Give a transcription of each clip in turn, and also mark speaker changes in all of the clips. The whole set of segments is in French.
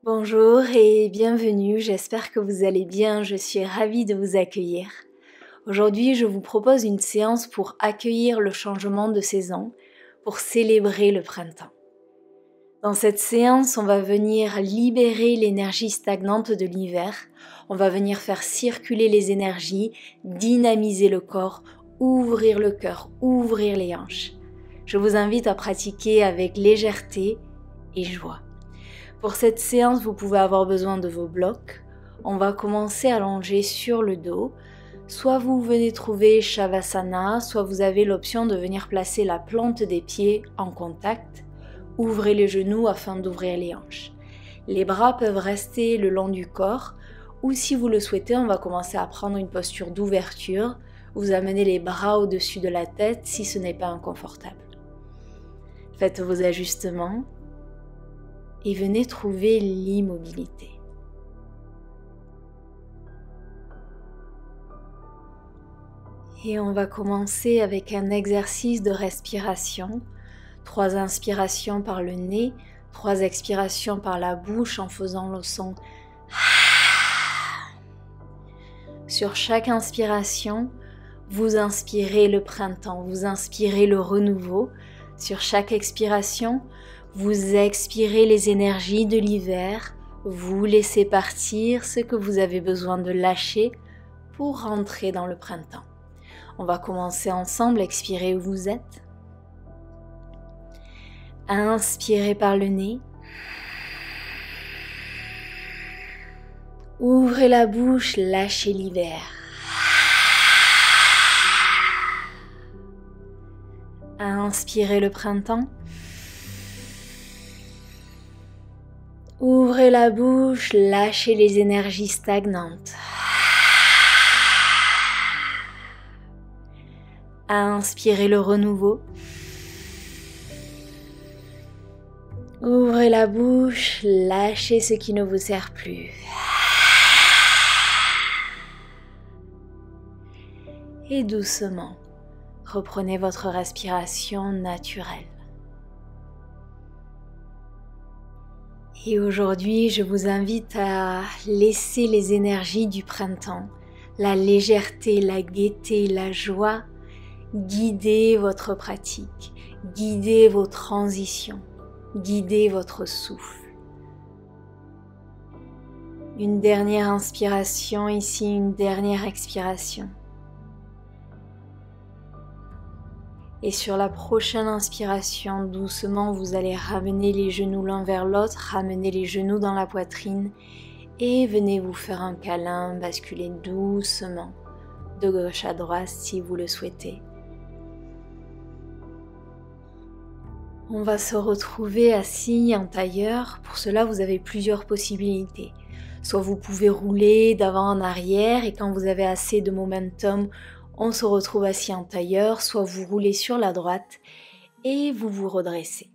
Speaker 1: Bonjour et bienvenue, j'espère que vous allez bien, je suis ravie de vous accueillir. Aujourd'hui, je vous propose une séance pour accueillir le changement de saison, pour célébrer le printemps. Dans cette séance, on va venir libérer l'énergie stagnante de l'hiver, on va venir faire circuler les énergies, dynamiser le corps, ouvrir le cœur, ouvrir les hanches. Je vous invite à pratiquer avec légèreté et joie. Pour cette séance, vous pouvez avoir besoin de vos blocs. On va commencer allongé sur le dos. Soit vous venez trouver Shavasana, soit vous avez l'option de venir placer la plante des pieds en contact. Ouvrez les genoux afin d'ouvrir les hanches. Les bras peuvent rester le long du corps, ou si vous le souhaitez, on va commencer à prendre une posture d'ouverture. Vous amenez les bras au-dessus de la tête si ce n'est pas inconfortable. Faites vos ajustements. Et venez trouver l'immobilité. Et on va commencer avec un exercice de respiration. 3 inspirations par le nez, 3 expirations par la bouche en faisant le son. Sur chaque inspiration, vous inspirez le printemps, vous inspirez le renouveau. Sur chaque expiration, vous expirez les énergies de l'hiver, vous laissez partir ce que vous avez besoin de lâcher pour rentrer dans le printemps. On va commencer ensemble, expirez où vous êtes. Inspirez par le nez. Ouvrez la bouche, lâchez l'hiver. Inspirez le printemps. Ouvrez la bouche, lâchez les énergies stagnantes. Inspirez le renouveau. Ouvrez la bouche, lâchez ce qui ne vous sert plus. Et doucement, reprenez votre respiration naturelle. Et aujourd'hui, je vous invite à laisser les énergies du printemps, la légèreté, la gaieté, la joie, guider votre pratique, guider vos transitions, guider votre souffle. Une dernière inspiration ici, une dernière expiration. Et sur la prochaine inspiration, doucement, vous allez ramener les genoux l'un vers l'autre, ramener les genoux dans la poitrine et venez vous faire un câlin, basculer doucement de gauche à droite si vous le souhaitez. On va se retrouver assis en tailleur. Pour cela, vous avez plusieurs possibilités. Soit vous pouvez rouler d'avant en arrière et quand vous avez assez de momentum, on se retrouve assis en tailleur, soit vous roulez sur la droite et vous vous redressez.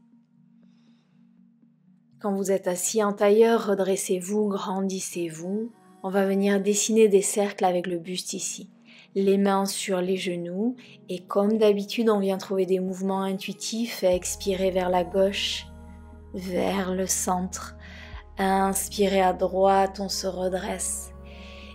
Speaker 1: Quand vous êtes assis en tailleur, redressez-vous, grandissez-vous. On va venir dessiner des cercles avec le buste ici. Les mains sur les genoux et comme d'habitude, on vient trouver des mouvements intuitifs. Expirez vers la gauche, vers le centre. Inspirez à droite, on se redresse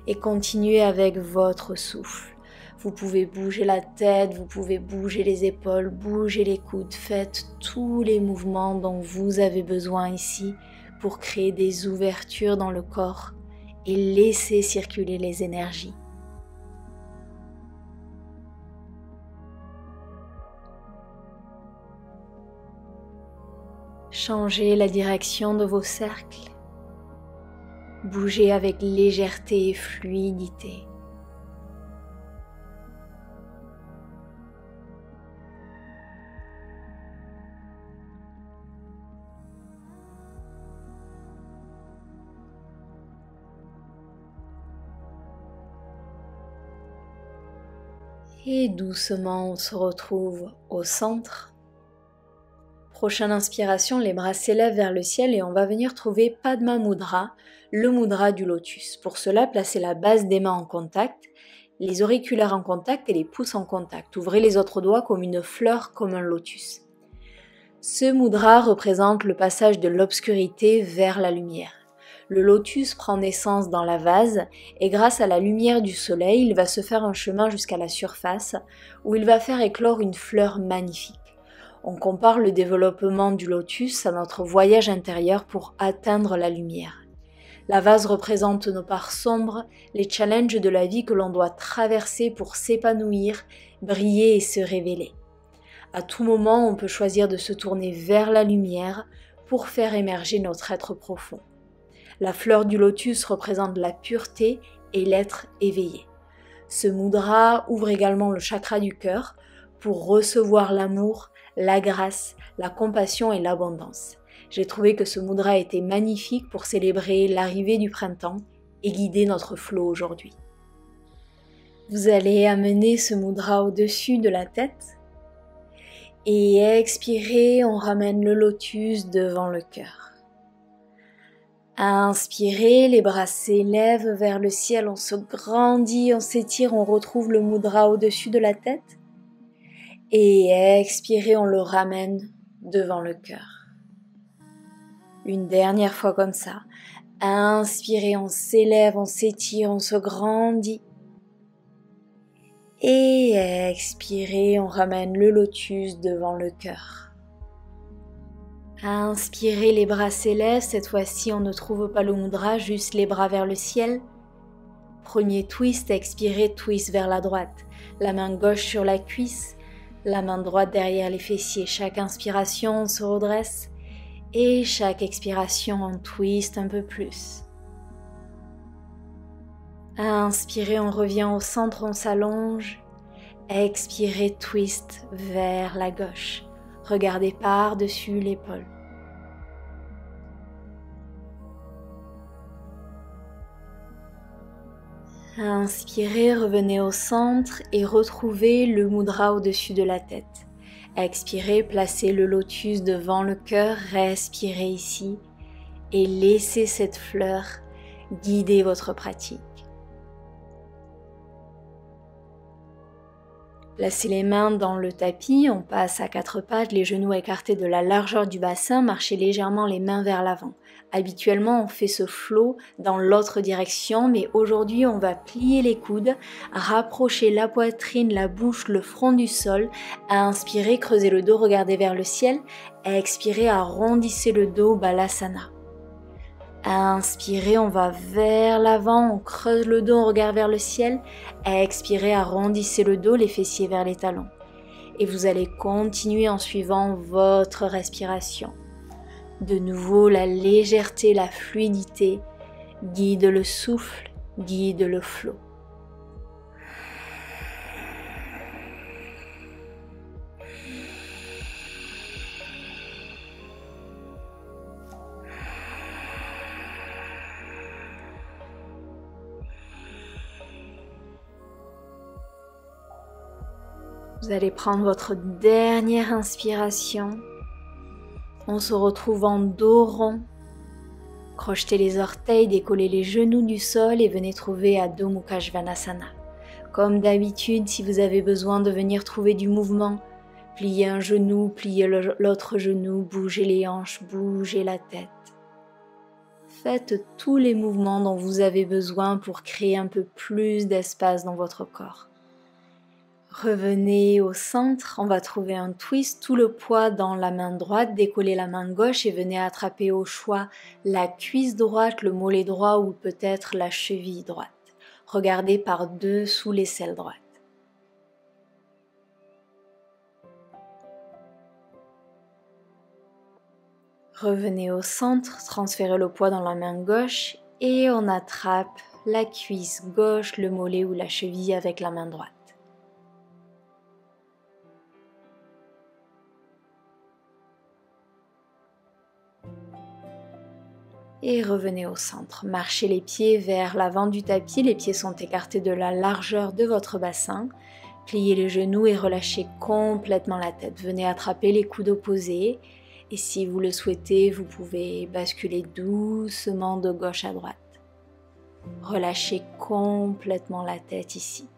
Speaker 1: et continuez avec votre souffle. Vous pouvez bouger la tête, vous pouvez bouger les épaules, bouger les coudes. Faites tous les mouvements dont vous avez besoin ici pour créer des ouvertures dans le corps et laisser circuler les énergies. Changez la direction de vos cercles. Bougez avec légèreté et fluidité. Et doucement, on se retrouve au centre. Prochaine inspiration, les bras s'élèvent vers le ciel et on va venir trouver Padma Mudra, le mudra du lotus. Pour cela, placez la base des mains en contact, les auriculaires en contact et les pouces en contact. Ouvrez les autres doigts comme une fleur, comme un lotus. Ce mudra représente le passage de l'obscurité vers la lumière. Le lotus prend naissance dans la vase et grâce à la lumière du soleil, il va se faire un chemin jusqu'à la surface où il va faire éclore une fleur magnifique. On compare le développement du lotus à notre voyage intérieur pour atteindre la lumière. La vase représente nos parts sombres, les challenges de la vie que l'on doit traverser pour s'épanouir, briller et se révéler. À tout moment, on peut choisir de se tourner vers la lumière pour faire émerger notre être profond. La fleur du lotus représente la pureté et l'être éveillé. Ce mudra ouvre également le chakra du cœur pour recevoir l'amour, la grâce, la compassion et l'abondance. J'ai trouvé que ce mudra était magnifique pour célébrer l'arrivée du printemps et guider notre flot aujourd'hui. Vous allez amener ce mudra au-dessus de la tête et expirez, on ramène le lotus devant le cœur. Inspirez, les bras s'élèvent vers le ciel, on se grandit, on s'étire, on retrouve le mudra au-dessus de la tête. Et expirez, on le ramène devant le cœur. Une dernière fois comme ça. Inspirez, on s'élève, on s'étire, on se grandit. Et expirez, on ramène le lotus devant le cœur. Inspirez, les bras s'élèvent, cette fois-ci on ne trouve pas le mudra, juste les bras vers le ciel. Premier twist, expirez, twist vers la droite. La main gauche sur la cuisse, la main droite derrière les fessiers. Chaque inspiration, on se redresse et chaque expiration, on twist un peu plus. Inspirez, on revient au centre, on s'allonge. Expirez, twist vers la gauche. Regardez par-dessus l'épaule. Inspirez, revenez au centre et retrouvez le mudra au-dessus de la tête. Expirez, placez le lotus devant le cœur, respirez ici et laissez cette fleur guider votre pratique. Placez les mains dans le tapis, on passe à quatre pattes, les genoux écartés de la largeur du bassin, marchez légèrement les mains vers l'avant. Habituellement, on fait ce flow dans l'autre direction, mais aujourd'hui, on va plier les coudes, rapprocher la poitrine, la bouche, le front du sol. À inspirer, creusez le dos, regardez vers le ciel. À expirer, arrondissez le dos, Balasana. À inspirer, on va vers l'avant, on creuse le dos, on regarde vers le ciel. À expirer, arrondissez le dos, les fessiers vers les talons. Et vous allez continuer en suivant votre respiration. De nouveau, la légèreté, la fluidité guide le souffle, guide le flot. Vous allez prendre votre dernière inspiration. On se retrouve en dos rond. Crochetez les orteils, décollez les genoux du sol et venez trouver Adho Mukha Svanasana. Comme d'habitude, si vous avez besoin de venir trouver du mouvement, pliez un genou, pliez l'autre genou, bougez les hanches, bougez la tête. Faites tous les mouvements dont vous avez besoin pour créer un peu plus d'espace dans votre corps. Revenez au centre, on va trouver un twist, tout le poids dans la main droite, décollez la main gauche et venez attraper au choix la cuisse droite, le mollet droit ou peut-être la cheville droite. Regardez par-dessous l'aisselle droite. Revenez au centre, transférez le poids dans la main gauche et on attrape la cuisse gauche, le mollet ou la cheville avec la main droite. Et revenez au centre. Marchez les pieds vers l'avant du tapis, les pieds sont écartés de la largeur de votre bassin. Pliez les genoux et relâchez complètement la tête. Venez attraper les coudes opposés et si vous le souhaitez, vous pouvez basculer doucement de gauche à droite. Relâchez complètement la tête ici.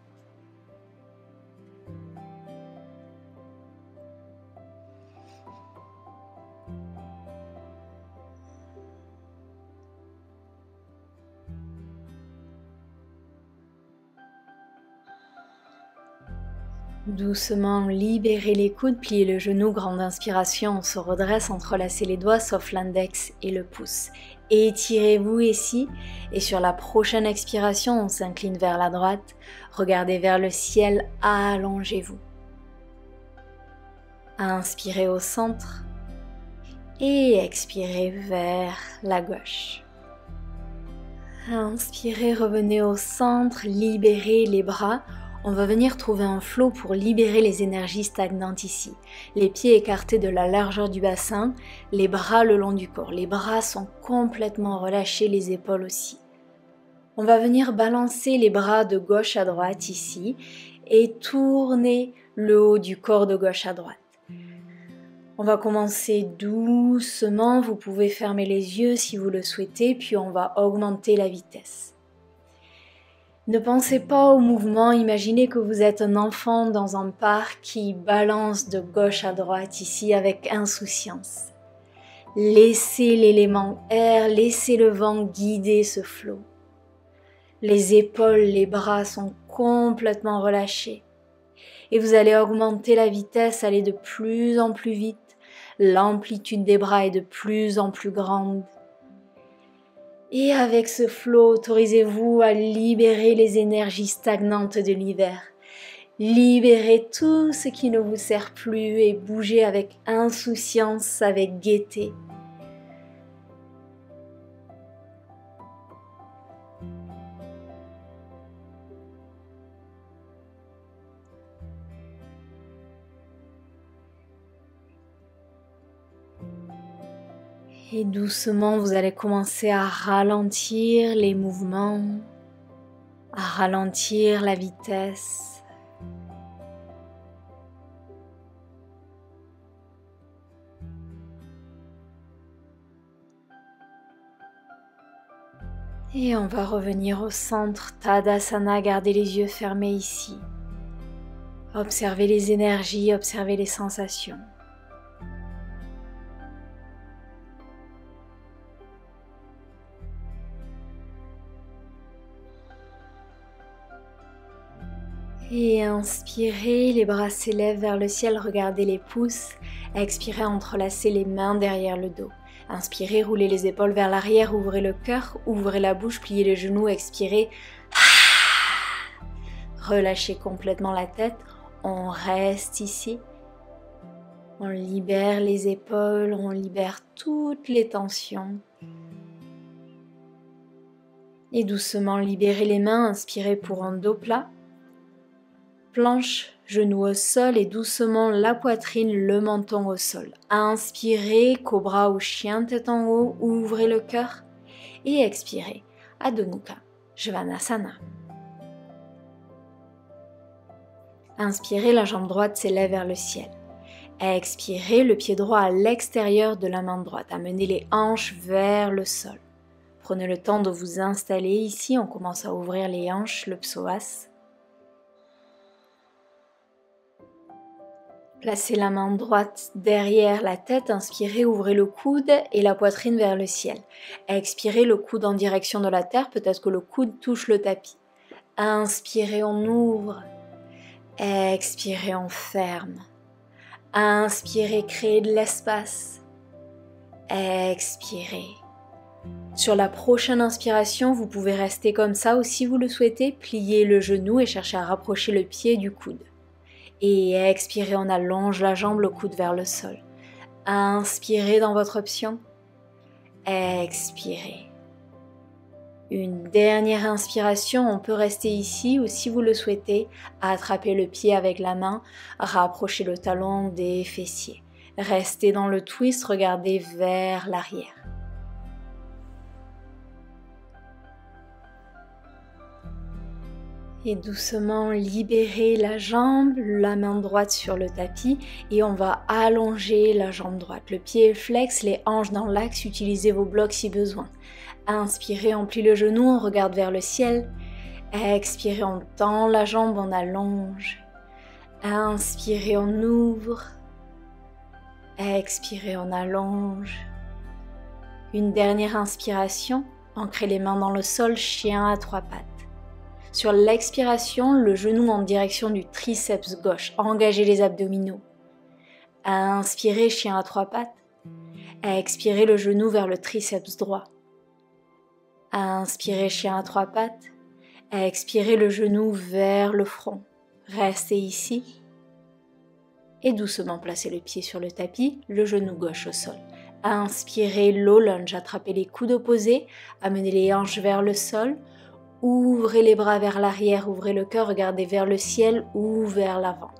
Speaker 1: Doucement, libérez les coudes, pliez le genou, grande inspiration, on se redresse, entrelacez les doigts sauf l'index et le pouce. Étirez-vous ici et sur la prochaine expiration, on s'incline vers la droite, regardez vers le ciel, allongez-vous. Inspirez au centre et expirez vers la gauche. Inspirez, revenez au centre, libérez les bras. On va venir trouver un flot pour libérer les énergies stagnantes ici. Les pieds écartés de la largeur du bassin, les bras le long du corps. Les bras sont complètement relâchés, les épaules aussi. On va venir balancer les bras de gauche à droite ici et tourner le haut du corps de gauche à droite. On va commencer doucement, vous pouvez fermer les yeux si vous le souhaitez, puis on va augmenter la vitesse. Ne pensez pas au mouvement, imaginez que vous êtes un enfant dans un parc qui balance de gauche à droite ici avec insouciance. Laissez l'élément air, laissez le vent guider ce flot. Les épaules, les bras sont complètement relâchés. Et vous allez augmenter la vitesse, aller de plus en plus vite. L'amplitude des bras est de plus en plus grande. Et avec ce flot, autorisez-vous à libérer les énergies stagnantes de l'hiver. Libérez tout ce qui ne vous sert plus et bougez avec insouciance, avec gaieté. Et doucement, vous allez commencer à ralentir les mouvements, à ralentir la vitesse. Et on va revenir au centre, Tadasana, gardez les yeux fermés ici. Observez les énergies, observez les sensations. Et inspirez, les bras s'élèvent vers le ciel, regardez les pouces. Expirez, entrelacez les mains derrière le dos. Inspirez, roulez les épaules vers l'arrière, ouvrez le cœur, ouvrez la bouche, pliez les genoux, expirez. Relâchez complètement la tête, on reste ici. On libère les épaules, on libère toutes les tensions. Et doucement libérez les mains, inspirez pour un dos plat. Planche, genoux au sol et doucement la poitrine, le menton au sol. Inspirez, cobra ou chien tête en haut, ouvrez le cœur. Et expirez, Adho Mukha, Svanasana. Inspirez, la jambe droite s'élève vers le ciel. Expirez, le pied droit à l'extérieur de la main droite. Amenez les hanches vers le sol. Prenez le temps de vous installer ici. On commence à ouvrir les hanches, le psoas. Placez la main droite derrière la tête, inspirez, ouvrez le coude et la poitrine vers le ciel. Expirez, le coude en direction de la terre, peut-être que le coude touche le tapis. Inspirez, on ouvre. Expirez, on ferme. Inspirez, créez de l'espace. Expirez. Sur la prochaine inspiration, vous pouvez rester comme ça ou si vous le souhaitez, pliez le genou et cherchez à rapprocher le pied du coude. Et expirez, on allonge la jambe, le coude vers le sol. Inspirez dans votre option. Expirez. Une dernière inspiration, on peut rester ici ou si vous le souhaitez, attrapez le pied avec la main, rapprochez le talon des fessiers. Restez dans le twist, regardez vers l'arrière. Et doucement libérez la jambe, la main droite sur le tapis et on va allonger la jambe droite. Le pied est flex, les hanches dans l'axe, utilisez vos blocs si besoin. Inspirez, on plie le genou, on regarde vers le ciel. Expirez, on tend la jambe, on allonge. Inspirez, on ouvre. Expirez, on allonge. Une dernière inspiration, ancrez les mains dans le sol, chien à 3 pattes. Sur l'expiration, le genou en direction du triceps gauche. Engagez les abdominaux. Inspirez, chien à trois pattes. Expirez le genou vers le triceps droit. Inspirez, chien à trois pattes. Expirez le genou vers le front. Restez ici. Et doucement placez le pied sur le tapis, le genou gauche au sol. Inspirez, low lunge, attrapez les coudes opposés, amenez les hanches vers le sol. Ouvrez les bras vers l'arrière, ouvrez le cœur, regardez vers le ciel ou vers l'avant.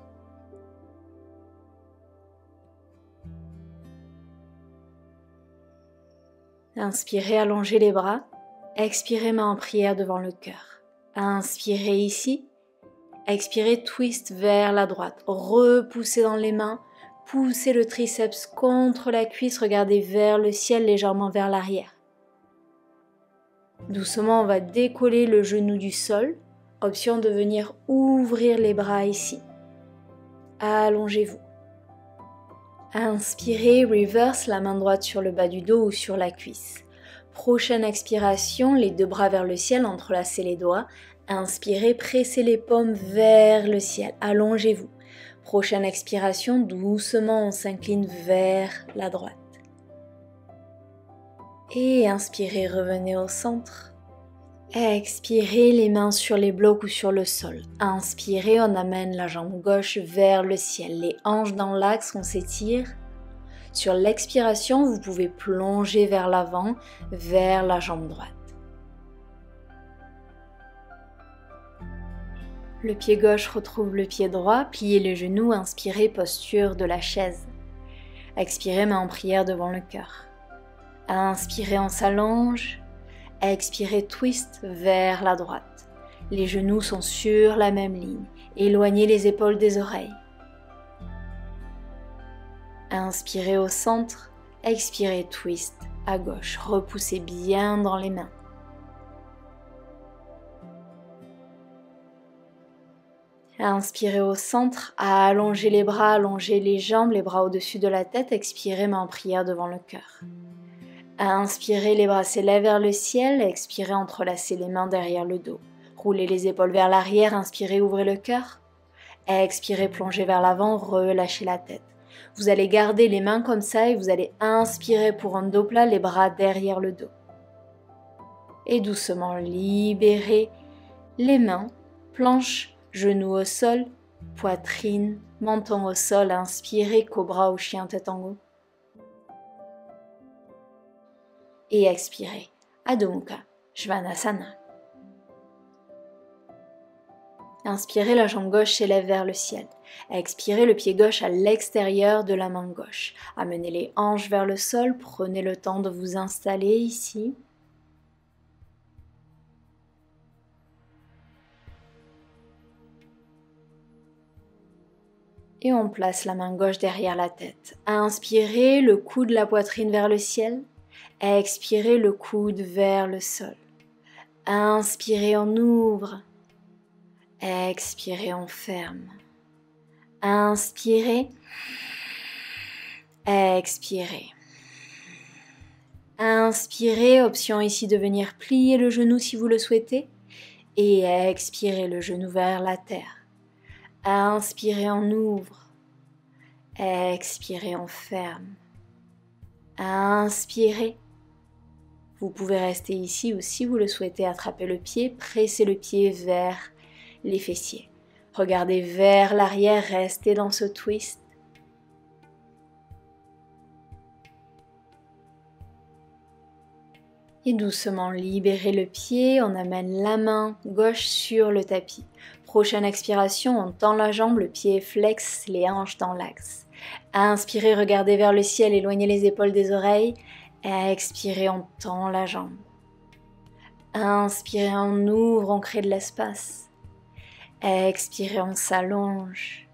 Speaker 1: Inspirez, allongez les bras. Expirez, main en prière devant le cœur. Inspirez ici. Expirez, twist vers la droite. Repoussez dans les mains. Poussez le triceps contre la cuisse. Regardez vers le ciel, légèrement vers l'arrière. Doucement, on va décoller le genou du sol. Option de venir ouvrir les bras ici. Allongez-vous. Inspirez, reverse, la main droite sur le bas du dos ou sur la cuisse. Prochaine expiration, les deux bras vers le ciel, entrelacez les doigts. Inspirez, pressez les paumes vers le ciel. Allongez-vous. Prochaine expiration, doucement, on s'incline vers la droite. Et inspirez, revenez au centre. Expirez, les mains sur les blocs ou sur le sol. Inspirez, on amène la jambe gauche vers le ciel. Les hanches dans l'axe, on s'étire. Sur l'expiration, vous pouvez plonger vers l'avant, vers la jambe droite. Le pied gauche retrouve le pied droit, pliez les genoux, inspirez, posture de la chaise. Expirez, main en prière devant le cœur. Inspirez, on s'allonge. Expirez, twist vers la droite. Les genoux sont sur la même ligne. Éloignez les épaules des oreilles. Inspirez au centre. Expirez, twist à gauche. Repoussez bien dans les mains. Inspirez au centre, allongez les bras, allongez les jambes, les bras au-dessus de la tête. Expirez, main en prière devant le cœur. Inspirez, les bras s'élèvent vers le ciel. Expirez, entrelacez les mains derrière le dos. Roulez les épaules vers l'arrière. Inspirez, ouvrez le cœur. Expirez, plongez vers l'avant, relâchez la tête. Vous allez garder les mains comme ça et vous allez inspirer pour un dos plat, les bras derrière le dos. Et doucement libérez les mains, planche, genoux au sol, poitrine, menton au sol. Inspirez, cobra ou chien tête en haut. Et expirez, Adho Mukha Svanasana. Inspirez, la jambe gauche s'élève vers le ciel. Expirez, le pied gauche à l'extérieur de la main gauche. Amenez les hanches vers le sol, prenez le temps de vous installer ici. Et on place la main gauche derrière la tête. Inspirez, le coude, la poitrine vers le ciel. Expirez, le coude vers le sol. Inspirez, on ouvre. Expirez, on ferme. Inspirez. Expirez. Inspirez, option ici de venir plier le genou si vous le souhaitez. Et expirez, le genou vers la terre. Inspirez, on ouvre. Expirez, on ferme. Inspirez. Vous pouvez rester ici ou si vous le souhaitez, attraper le pied, presser le pied vers les fessiers. Regardez vers l'arrière, restez dans ce twist. Et doucement libérez le pied, on amène la main gauche sur le tapis. Prochaine expiration, on tend la jambe, le pied flex, les hanches dans l'axe. Inspirez, regardez vers le ciel, éloignez les épaules des oreilles. Expirez, on tend la jambe. Inspirez, on ouvre, on crée de l'espace. Expirez, on s'allonge.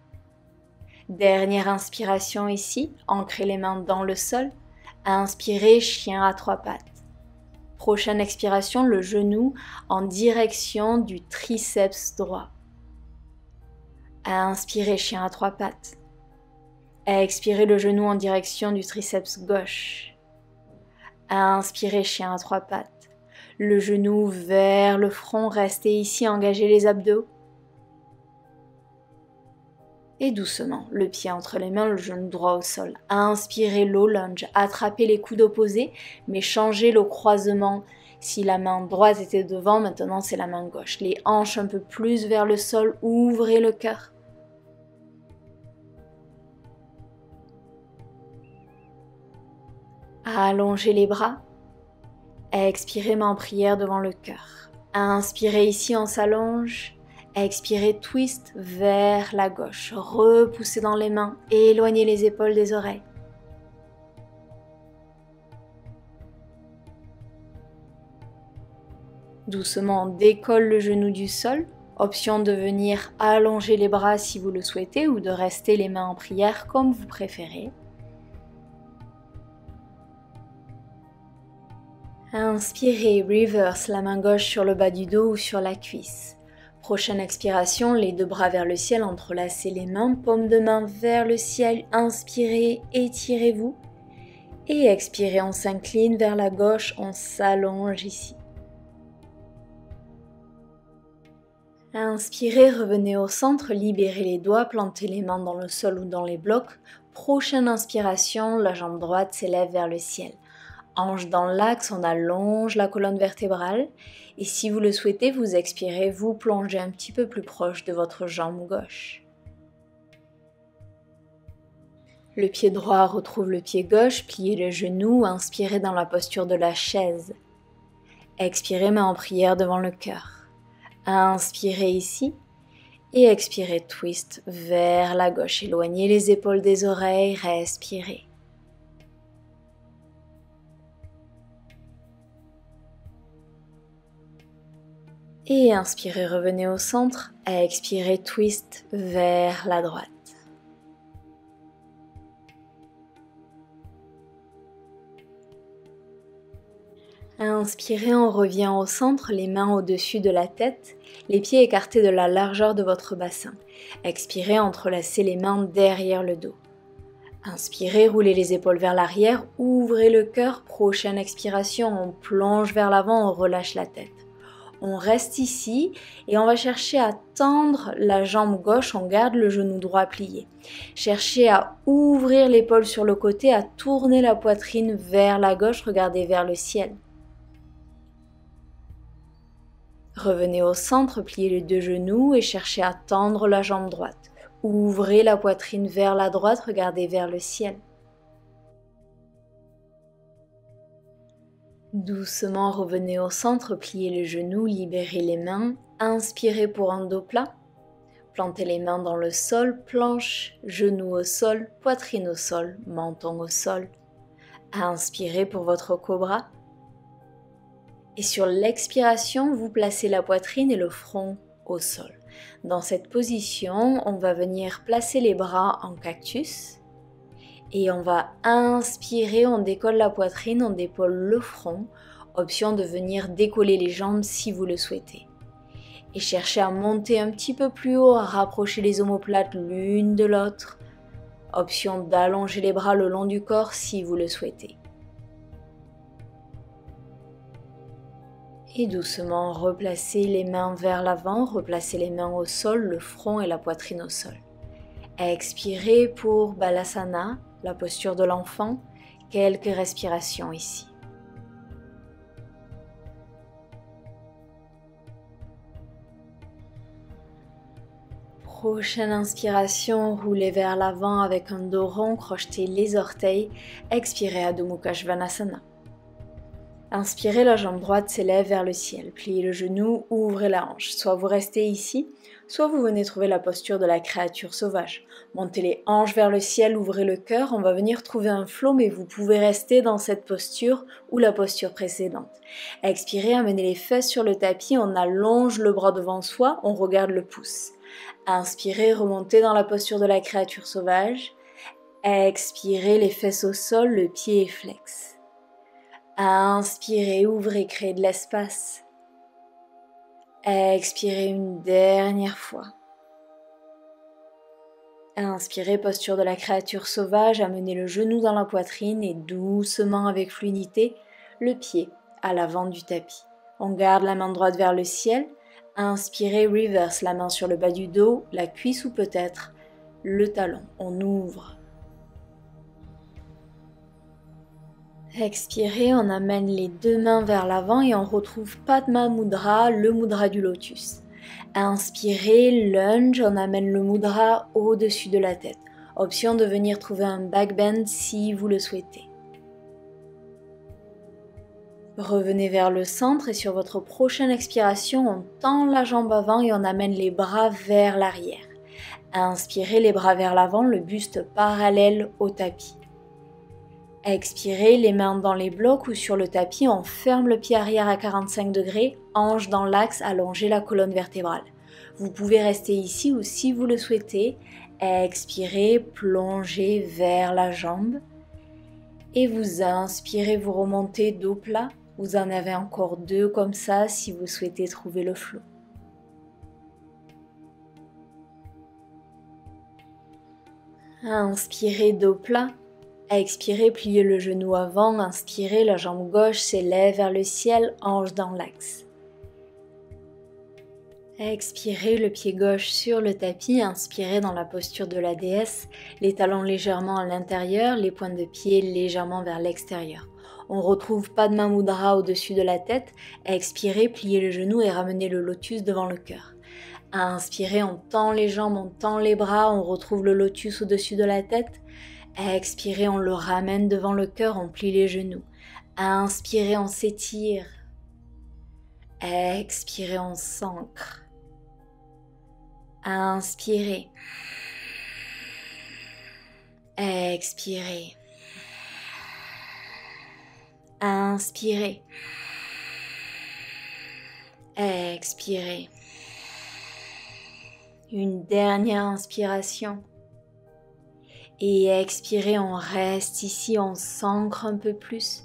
Speaker 1: Dernière inspiration ici, ancrez les mains dans le sol. Inspirez, chien à trois pattes. Prochaine expiration, le genou en direction du triceps droit. Inspirez, chien à trois pattes. Expirez, le genou en direction du triceps gauche. Inspirez, chien à trois pattes. Le genou vers le front, restez ici, engagez les abdos. Et doucement, le pied entre les mains, le genou droit au sol. Inspirez, low lunge, attrapez les coudes opposés, mais changez le croisement. Si la main droite était devant, maintenant c'est la main gauche. Les hanches un peu plus vers le sol, ouvrez le cœur. Allongez les bras. Expirez, main en prière devant le cœur. Inspirez ici, on s'allonge. Expirez, twist vers la gauche. Repoussez dans les mains. Éloignez les épaules des oreilles. Doucement, on décolle le genou du sol. Option de venir allonger les bras si vous le souhaitez ou de rester les mains en prière comme vous préférez. Inspirez, reverse la main gauche sur le bas du dos ou sur la cuisse. Prochaine expiration, les deux bras vers le ciel, entrelacez les mains, paume de main vers le ciel. Inspirez, étirez-vous. Et expirez, on s'incline vers la gauche, on s'allonge ici. Inspirez, revenez au centre, libérez les doigts, plantez les mains dans le sol ou dans les blocs. Prochaine inspiration, la jambe droite s'élève vers le ciel. Hanche dans l'axe, on allonge la colonne vertébrale. Et si vous le souhaitez, vous expirez, vous plongez un petit peu plus proche de votre jambe gauche. Le pied droit retrouve le pied gauche, pliez les genoux, inspirez dans la posture de la chaise. Expirez, main en prière devant le cœur. Inspirez ici et expirez, twist vers la gauche. Éloignez les épaules des oreilles, respirez. Et inspirez, revenez au centre. Expirez, twist vers la droite. Inspirez, on revient au centre, les mains au-dessus de la tête, les pieds écartés de la largeur de votre bassin. Expirez, entrelacez les mains derrière le dos. Inspirez, roulez les épaules vers l'arrière, ouvrez le cœur. Prochaine expiration, on plonge vers l'avant, on relâche la tête. On reste ici et on va chercher à tendre la jambe gauche, on garde le genou droit plié. Cherchez à ouvrir l'épaule sur le côté, à tourner la poitrine vers la gauche, regardez vers le ciel. Revenez au centre, pliez les deux genoux et cherchez à tendre la jambe droite. Ouvrez la poitrine vers la droite, regardez vers le ciel. Doucement revenez au centre, pliez les genoux, libérez les mains. Inspirez pour un dos plat. Plantez les mains dans le sol, planche, genoux au sol, poitrine au sol, menton au sol. Inspirez pour votre cobra. Et sur l'expiration, vous placez la poitrine et le front au sol. Dans cette position, on va venir placer les bras en cactus. Et on va inspirer, on décolle la poitrine, on décolle le front. Option de venir décoller les jambes si vous le souhaitez. Et cherchez à monter un petit peu plus haut, à rapprocher les omoplates l'une de l'autre. Option d'allonger les bras le long du corps si vous le souhaitez. Et doucement, replacez les mains vers l'avant, replacez les mains au sol, le front et la poitrine au sol. Expirez pour Balasana, la posture de l'enfant. Quelques respirations ici. Prochaine inspiration, roulez vers l'avant avec un dos rond, crochetez les orteils. Expirez, Adho Mukha Svanasana. Inspirez, la jambe droite s'élève vers le ciel. Pliez le genou, ouvrez la hanche. Soit vous restez ici, soit vous venez trouver la posture de la créature sauvage. Montez les hanches vers le ciel, ouvrez le cœur. On va venir trouver un flow, mais vous pouvez rester dans cette posture ou la posture précédente. Expirez, amenez les fesses sur le tapis. On allonge le bras devant soi, on regarde le pouce. Inspirez, remontez dans la posture de la créature sauvage. Expirez, les fesses au sol, le pied est flex. Inspirez, ouvrez, créez de l'espace. Expirez une dernière fois. Inspirez, posture de la créature sauvage, amenez le genou dans la poitrine et doucement avec fluidité, le pied à l'avant du tapis. On garde la main droite vers le ciel. Inspirez, reverse, la main sur le bas du dos, la cuisse ou peut-être le talon. On ouvre. Expirez, on amène les deux mains vers l'avant et on retrouve Padma Mudra, le mudra du lotus. Inspirez, lunge, on amène le mudra au-dessus de la tête. Option de venir trouver un back bend si vous le souhaitez. Revenez vers le centre et sur votre prochaine expiration, on tend la jambe avant et on amène les bras vers l'arrière. Inspirez, les bras vers l'avant, le buste parallèle au tapis. Expirez, les mains dans les blocs ou sur le tapis, on ferme le pied arrière à 45 degrés, hanche dans l'axe, allongez la colonne vertébrale. Vous pouvez rester ici ou si vous le souhaitez, expirez, plongez vers la jambe. Et vous inspirez, vous remontez dos plat. Vous en avez encore deux comme ça si vous souhaitez trouver le flow. Inspirez, dos plat. Expirez, pliez le genou avant. Inspirez, la jambe gauche s'élève vers le ciel, hanche dans l'axe. Expirez, le pied gauche sur le tapis. Inspirez dans la posture de la déesse, les talons légèrement à l'intérieur, les pointes de pied légèrement vers l'extérieur. On retrouve Padma Mudra au-dessus de la tête. Expirez, pliez le genou et ramenez le lotus devant le cœur. Inspirez, on tend les jambes, on tend les bras, on retrouve le lotus au-dessus de la tête. Expirez, on le ramène devant le cœur, on plie les genoux. Inspirez, on s'étire. Expirez, on s'ancre. Inspirez. Expirez. Inspirez. Expirez. Une dernière inspiration. Et expirez, on reste ici, on s'ancre un peu plus.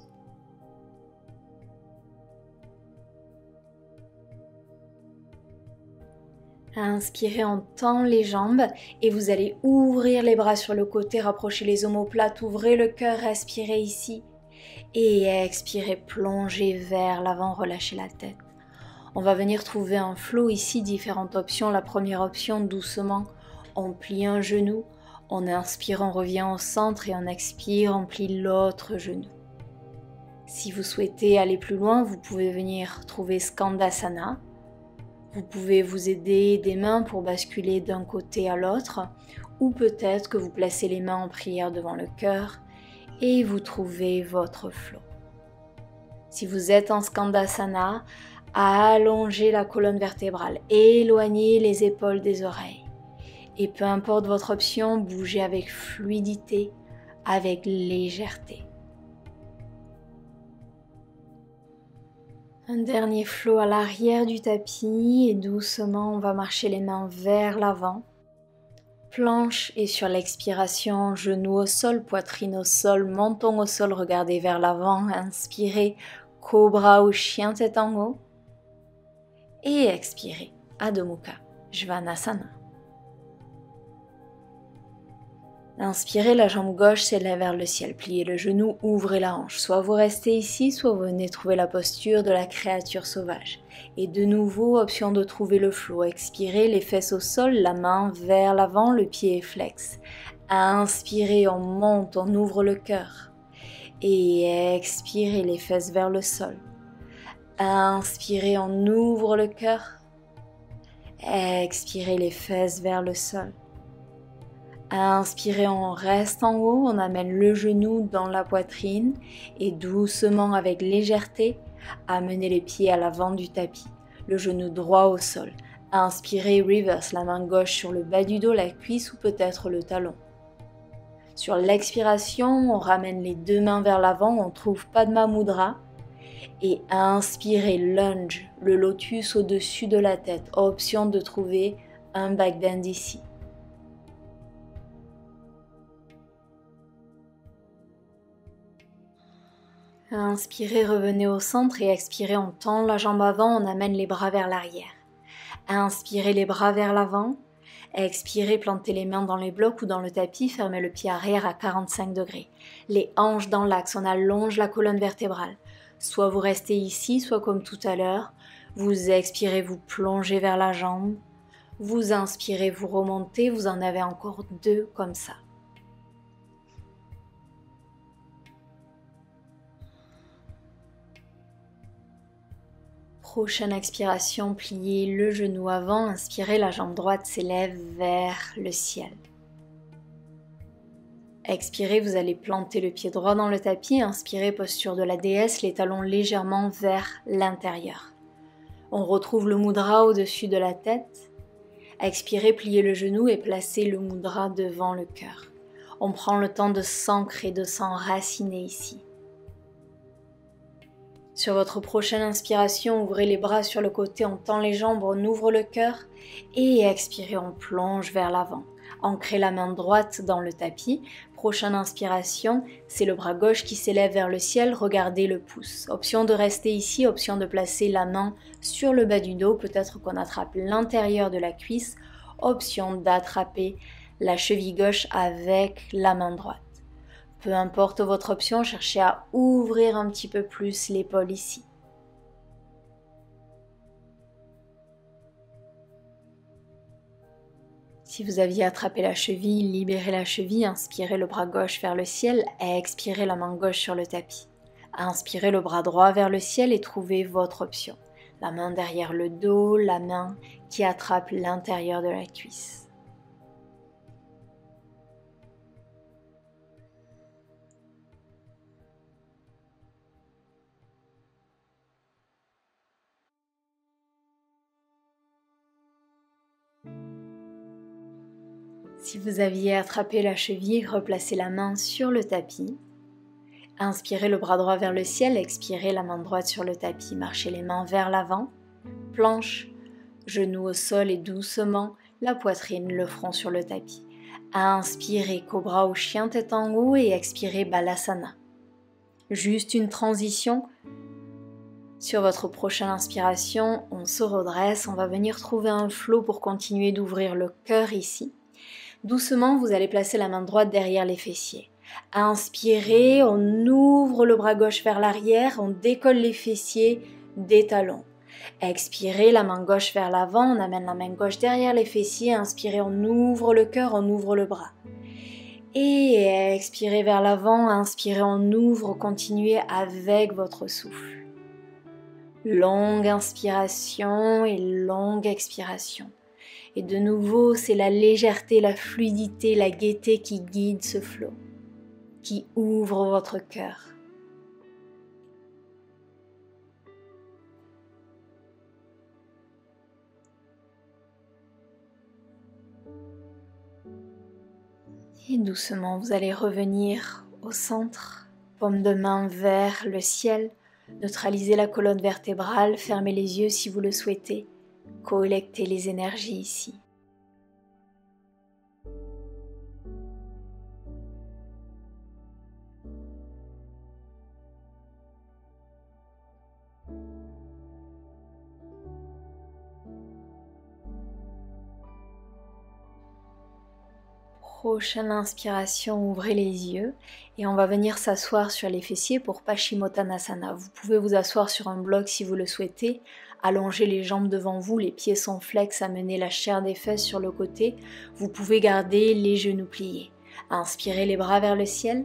Speaker 1: Inspirez, on tend les jambes et vous allez ouvrir les bras sur le côté, rapprochez les omoplates, ouvrez le cœur, respirez ici. Et expirez, plongez vers l'avant, relâchez la tête. On va venir trouver un flow ici, différentes options. La première option, doucement, on plie un genou. On inspire, on revient au centre et on expire, on plie l'autre genou. Si vous souhaitez aller plus loin, vous pouvez venir trouver Skandasana. Vous pouvez vous aider des mains pour basculer d'un côté à l'autre, ou peut-être que vous placez les mains en prière devant le cœur et vous trouvez votre flow. Si vous êtes en Skandasana, allongez la colonne vertébrale, éloignez les épaules des oreilles. Et peu importe votre option, bougez avec fluidité, avec légèreté. Un dernier flow à l'arrière du tapis et doucement on va marcher les mains vers l'avant. Planche et sur l'expiration, genoux au sol, poitrine au sol, menton au sol, regardez vers l'avant, inspirez, cobra ou chien tête en haut. Et expirez, Adho Mukha, Svanasana. Inspirez, la jambe gauche s'élève vers le ciel, pliez le genou, ouvrez la hanche. Soit vous restez ici, soit vous venez trouver la posture de la créature sauvage. Et de nouveau, option de trouver le flow. Expirez, les fesses au sol, la main vers l'avant, le pied est flex. Inspirez, on monte, on ouvre le cœur. Et expirez, les fesses vers le sol. Inspirez, on ouvre le cœur. Expirez, les fesses vers le sol. Inspirez, on reste en haut, on amène le genou dans la poitrine et doucement avec légèreté, amenez les pieds à l'avant du tapis, le genou droit au sol. Inspirez, reverse, la main gauche sur le bas du dos, la cuisse ou peut-être le talon. Sur l'expiration, on ramène les deux mains vers l'avant, on trouve Padma Mudra. Et inspirez, lunge, le lotus au-dessus de la tête, option de trouver un back bend ici. Inspirez, revenez au centre et expirez, on tend la jambe avant, on amène les bras vers l'arrière. Inspirez, les bras vers l'avant. Expirez, plantez les mains dans les blocs ou dans le tapis, fermez le pied arrière à 45 degrés. Les hanches dans l'axe, on allonge la colonne vertébrale. Soit vous restez ici, soit comme tout à l'heure, vous expirez, vous plongez vers la jambe, vous inspirez, vous remontez, vous en avez encore 2 comme ça. Prochaine expiration, pliez le genou avant, inspirez, la jambe droite s'élève vers le ciel. Expirez, vous allez planter le pied droit dans le tapis, inspirez, posture de la déesse, les talons légèrement vers l'intérieur. On retrouve le mudra au-dessus de la tête. Expirez, pliez le genou et placez le mudra devant le cœur. On prend le temps de s'ancrer, de s'enraciner ici. Sur votre prochaine inspiration, ouvrez les bras sur le côté, on tend les jambes, on ouvre le cœur et expirez, on plonge vers l'avant. Ancrez la main droite dans le tapis. Prochaine inspiration, c'est le bras gauche qui s'élève vers le ciel, regardez le pouce. Option de rester ici, option de placer la main sur le bas du dos, peut-être qu'on attrape l'intérieur de la cuisse, option d'attraper la cheville gauche avec la main droite. Peu importe votre option, cherchez à ouvrir un petit peu plus l'épaule ici. Si vous aviez attrapé la cheville, libérez la cheville, inspirez le bras gauche vers le ciel et expirez la main gauche sur le tapis. Inspirez le bras droit vers le ciel et trouvez votre option. La main derrière le dos, la main qui attrape l'intérieur de la cuisse. Si vous aviez attrapé la cheville, replacez la main sur le tapis. Inspirez le bras droit vers le ciel, expirez la main droite sur le tapis. Marchez les mains vers l'avant, planche, genoux au sol et doucement la poitrine, le front sur le tapis. Inspirez cobra ou chien tête en haut et expirez balasana. Juste une transition. Sur votre prochaine inspiration, on se redresse, on va venir trouver un flow pour continuer d'ouvrir le cœur ici. Doucement, vous allez placer la main droite derrière les fessiers. Inspirez, on ouvre le bras gauche vers l'arrière, on décolle les fessiers des talons. Expirez, la main gauche vers l'avant, on amène la main gauche derrière les fessiers. Inspirez, on ouvre le cœur, on ouvre le bras. Et expirez vers l'avant, inspirez, on ouvre, continuez avec votre souffle. Longue inspiration et longue expiration. Et de nouveau, c'est la légèreté, la fluidité, la gaieté qui guide ce flot, qui ouvre votre cœur. Et doucement, vous allez revenir au centre, paume de main vers le ciel, neutralisez la colonne vertébrale, fermez les yeux si vous le souhaitez. Collectez les énergies ici. Prochaine inspiration, ouvrez les yeux et on va venir s'asseoir sur les fessiers pour Paschimottanasana. Vous pouvez vous asseoir sur un bloc si vous le souhaitez, allonger les jambes devant vous, les pieds sont flex, amenez la chair des fesses sur le côté. Vous pouvez garder les genoux pliés. Inspirez les bras vers le ciel,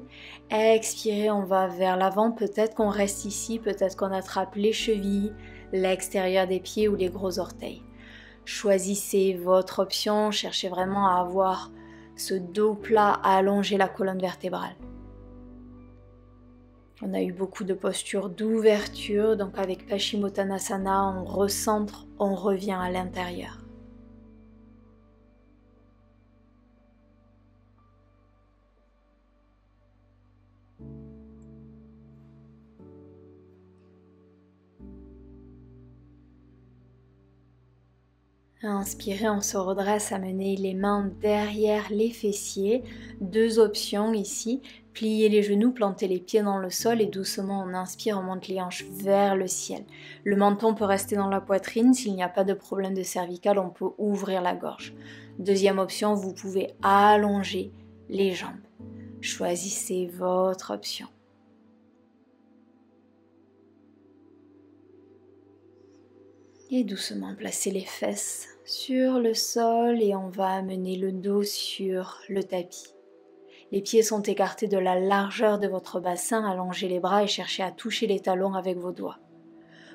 Speaker 1: expirez, on va vers l'avant, peut-être qu'on reste ici, peut-être qu'on attrape les chevilles, l'extérieur des pieds ou les gros orteils. Choisissez votre option, cherchez vraiment à avoir ce dos plat, à allonger la colonne vertébrale. On a eu beaucoup de postures d'ouverture, donc avec Paschimottanasana, on recentre, on revient à l'intérieur. Inspirez, on se redresse, amenez les mains derrière les fessiers. 2 options ici, pliez les genoux, plantez les pieds dans le sol et doucement on inspire, on monte les hanches vers le ciel. Le menton peut rester dans la poitrine, s'il n'y a pas de problème de cervical, on peut ouvrir la gorge. Deuxième option, vous pouvez allonger les jambes. Choisissez votre option. Et doucement placez les fesses sur le sol et on va amener le dos sur le tapis. Les pieds sont écartés de la largeur de votre bassin, allongez les bras et cherchez à toucher les talons avec vos doigts.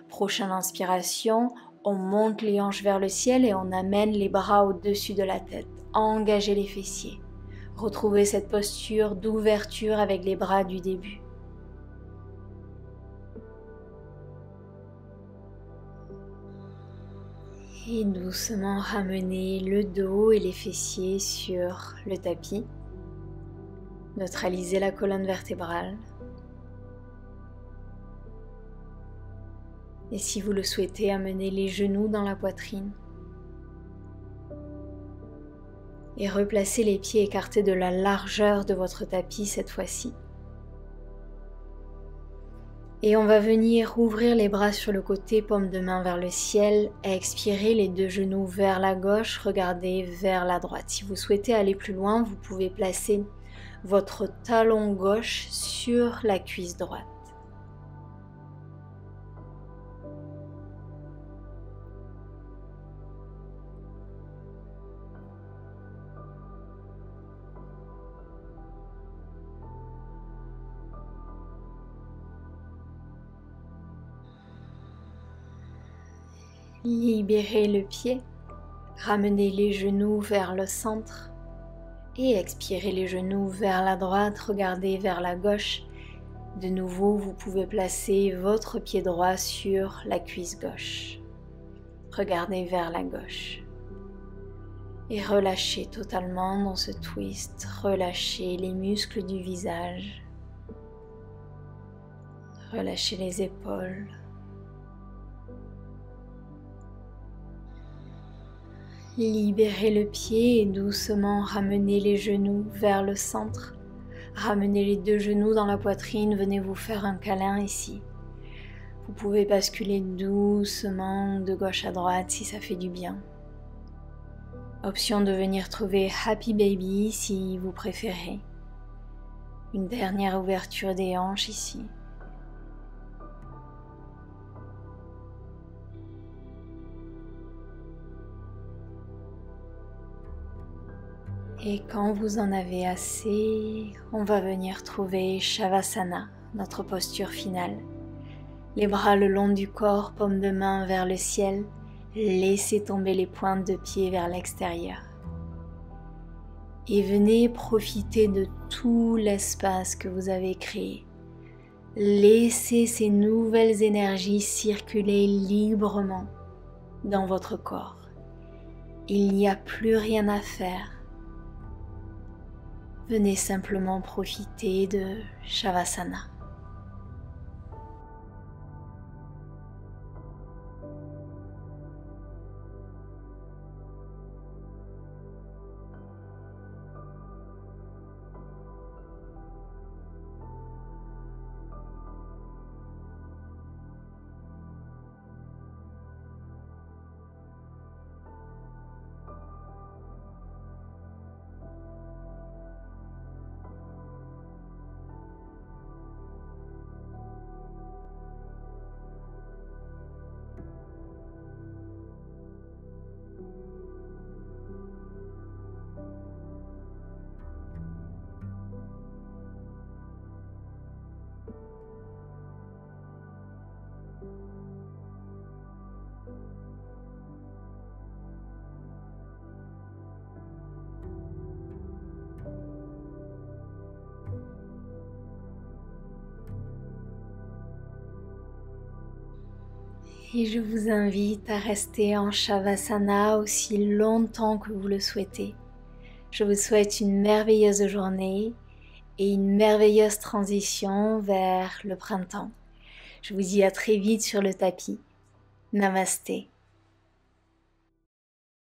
Speaker 1: Prochaine inspiration, on monte les hanches vers le ciel et on amène les bras au-dessus de la tête. Engagez les fessiers. Retrouvez cette posture d'ouverture avec les bras du début. Et doucement ramenez le dos et les fessiers sur le tapis. Neutralisez la colonne vertébrale. Et si vous le souhaitez, amenez les genoux dans la poitrine. Et replacez les pieds écartés de la largeur de votre tapis cette fois-ci. Et on va venir ouvrir les bras sur le côté, paume de main vers le ciel. Expirez les deux genoux vers la gauche, regardez vers la droite. Si vous souhaitez aller plus loin, vous pouvez placer votre talon gauche sur la cuisse droite. Libérez le pied, ramenez les genoux vers le centre et expirez les genoux vers la droite, regardez vers la gauche. De nouveau, vous pouvez placer votre pied droit sur la cuisse gauche. Regardez vers la gauche. Et relâchez totalement dans ce twist, relâchez les muscles du visage, relâchez les épaules. Libérez le pied et doucement ramenez les genoux vers le centre. Ramenez les deux genoux dans la poitrine, venez vous faire un câlin ici. Vous pouvez basculer doucement de gauche à droite si ça fait du bien. Option de venir trouver Happy Baby si vous préférez. Une dernière ouverture des hanches ici. Et quand vous en avez assez, on va venir trouver Shavasana, notre posture finale. Les bras le long du corps, paume de main vers le ciel, laissez tomber les pointes de pied vers l'extérieur. Et venez profiter de tout l'espace que vous avez créé. Laissez ces nouvelles énergies circuler librement dans votre corps. Il n'y a plus rien à faire. Venez simplement profiter de Shavasana. Et je vous invite à rester en Shavasana aussi longtemps que vous le souhaitez. Je vous souhaite une merveilleuse journée et une merveilleuse transition vers le printemps. Je vous dis à très vite sur le tapis. Namasté.